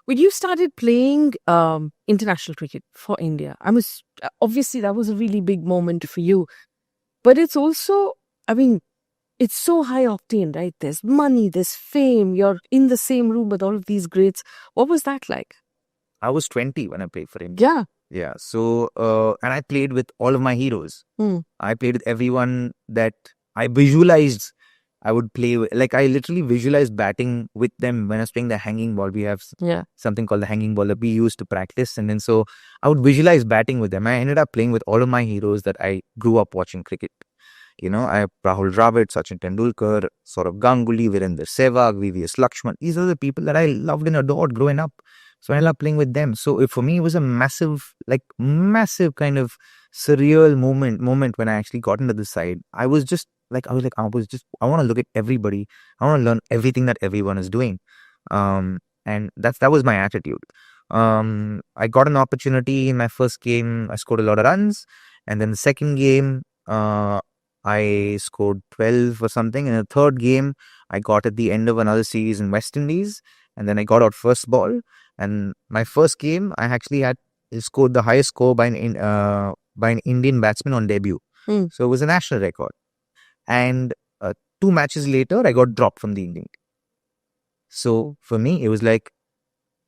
When you started playing international cricket for India, obviously that was a really big moment for you. But it's also, I mean, it's so high octane, right? There's money, there's fame. You're in the same room with all of these greats. What was that like? I was 20 when I played for India. Yeah. Yeah. So, and I played with all of my heroes. I played with everyone that I visualized I would play with. Like, I literally visualized batting with them when I was playing the hanging ball. We have something called the hanging ball that we used to practice. And then so I would visualize batting with them. I ended up playing with all of my heroes that I grew up watching cricket. I have Rahul, Dravid, Sachin Tendulkar, Saurav Ganguly, Virender Sehwag, VVS Lakshman. These are the people that I loved and adored growing up. So I ended up playing with them. So for me, it was a massive kind of surreal moment when I actually got into the side. I want to look at everybody. I want to learn everything that everyone is doing. And that was my attitude. I got an opportunity in my first game. I scored a lot of runs. And then the second game, I scored 12 or something. In the third game, I got at the end of another series in West Indies. And then I got out first ball. And my first game, I actually had scored the highest score by an Indian batsman on debut. So it was a national record. And 2 matches later, I got dropped from the Indian team. So for me, it was like,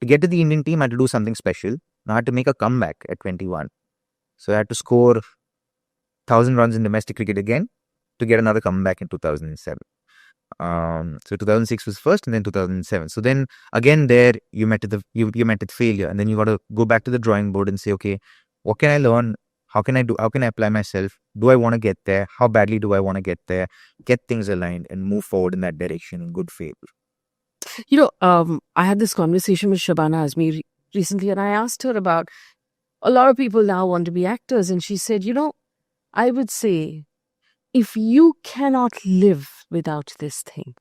to get to the Indian team, I had to do something special. I had to make a comeback at 21. So I had to score 1,000 runs in domestic cricket again to get another comeback in 2007. So 2006 was first, and then 2007. So then again, there you met with failure, and then you got to go back to the drawing board and say, okay, what can I learn? How can I apply myself? Do I want to get there? How badly do I want to get there? Get things aligned and move forward in that direction in good faith. I had this conversation with Shabana Azmi recently, and I asked her about, a lot of people now want to be actors, and she said, I would say, if you cannot live without this thing,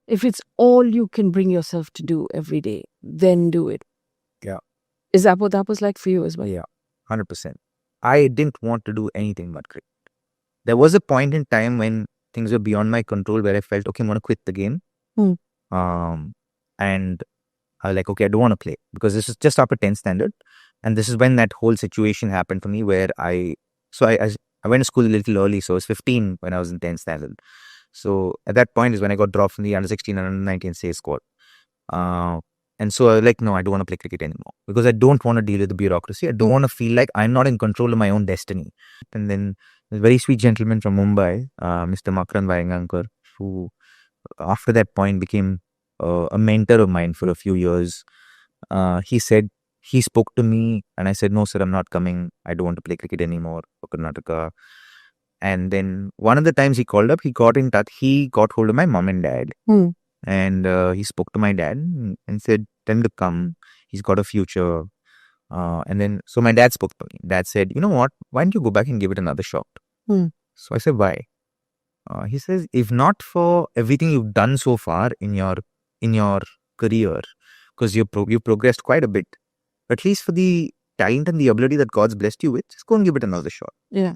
if it's all you can bring yourself to do every day, then do it. Yeah. Is that what that was like for you as well? Yeah, 100%. I didn't want to do anything but cricket. There was a point in time when things were beyond my control where I felt, okay, I'm going to quit the game. And I was like, okay, I don't want to play because this is just after 10th standard. And this is when that whole situation happened for me where I went to school a little early. So I was 15 when I was in 10th standard. So at that point is when I got dropped from the under 16 and under 19 say squad. And so I was like, no, I don't want to play cricket anymore because I don't want to deal with the bureaucracy. I don't want to feel like I'm not in control of my own destiny. And then a very sweet gentleman from Mumbai, Mr. Makran Vayangankar, who after that point became a mentor of mine for a few years. He spoke to me and I said, no, sir, I'm not coming. I don't want to play cricket anymore for Karnataka. And then one of the times he called up, he got in touch. He got hold of my mom and dad. And he spoke to my dad and said, tell him to come. He's got a future. And then, so my dad spoke to me. Dad said, you know what? Why don't you go back and give it another shot? So I said, why? He says, if not for everything you've done so far in your career, because you've progressed quite a bit, at least for the talent and the ability that God's blessed you with, just go and give it another shot. Yeah.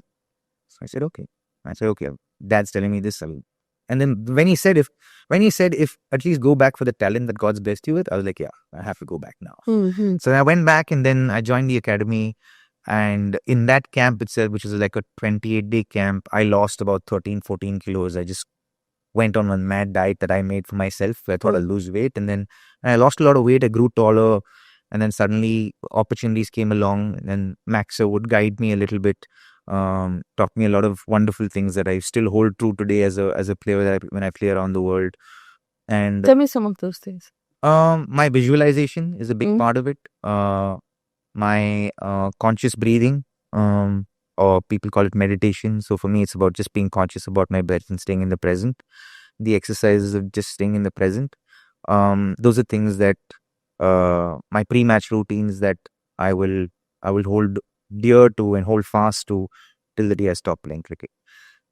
So I said, okay. Dad's telling me this. And then when he said if at least go back for the talent that God's blessed you with, I was like, yeah, I have to go back now. So I went back and then I joined the academy. And in that camp itself, which was like a 28-day camp, I lost about 13-14 kilos. I just went on a mad diet that I made for myself. I thought I'd lose weight. And then I lost a lot of weight. I grew taller. And then suddenly opportunities came along. And then Maxo would guide me a little bit. Taught me a lot of wonderful things that I still hold true today as a player when I play around the world. And tell me some of those things. My visualization is a big part of it. My conscious breathing, or people call it meditation. So for me, it's about just being conscious about my breath and staying in the present. The exercises of just staying in the present. Those are things that my pre-match routines that I will hold dear to and hold fast to till the day I stop playing cricket.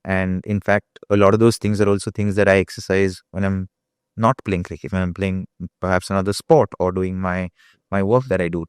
And in fact, a lot of those things are also things that I exercise when I'm not playing cricket, when I'm playing perhaps another sport or doing my work that I do.